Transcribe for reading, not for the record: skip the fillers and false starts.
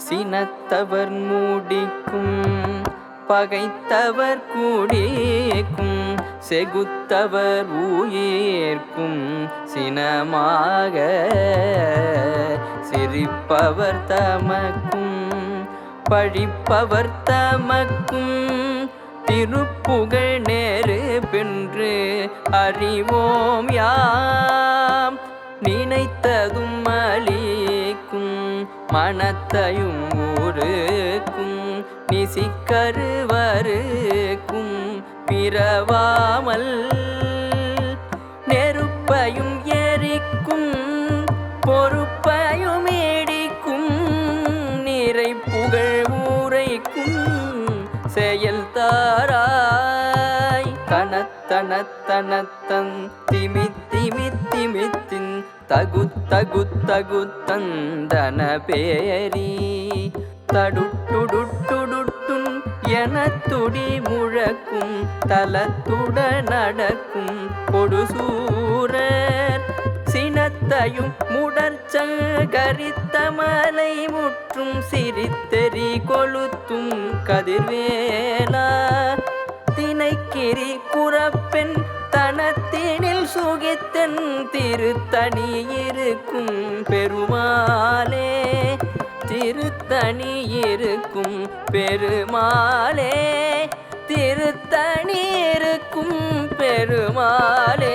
சினத்தவர் மூடிக்கும் பகைத்தவர் கூடிக்கும் செகுத்தவர் உயிர்க்கும் சினமாக சிரிப்பவர் தமக்கும் பழிப்பவர் தமக்கும் திருப்புகழ் நேரு பென்று அறிவோம் யாம் நினைத்ததும் அளிக்கும் மனத்தையும் ஊருக்கும் நிசிக்கருவருக்கும் பிறவாமல் நெருப்பையும் எரிக்கும் பொறுப்பையும் இடிக்கும் நிறை புகழ் ஊரைக்கும் செயல் தாராய் தனத்தனத்தனத்தன் திமித்திமித்திமித்தின் தகுத்தகுத்தகுத்தந்தன பேரி தடுட்டுடுட்டுடுட்டுன் என துடி முழக்கும் தலத்துட நடக்கும் கொடுசூரர் சினத்தையும் முடர்ச்சகரித்த மலை முற்றும் சிரித்தெறி கொளுத்தும் கதிர்வேலா தினைக்கிரி குறப்பெண் தனத்தினில் சுகித்தன் திருத்தணி இருக்கும் பெருமாளே திருத்தணி இருக்கும் பெருமாளே திருத்தணி இருக்கும் பெருமாளே.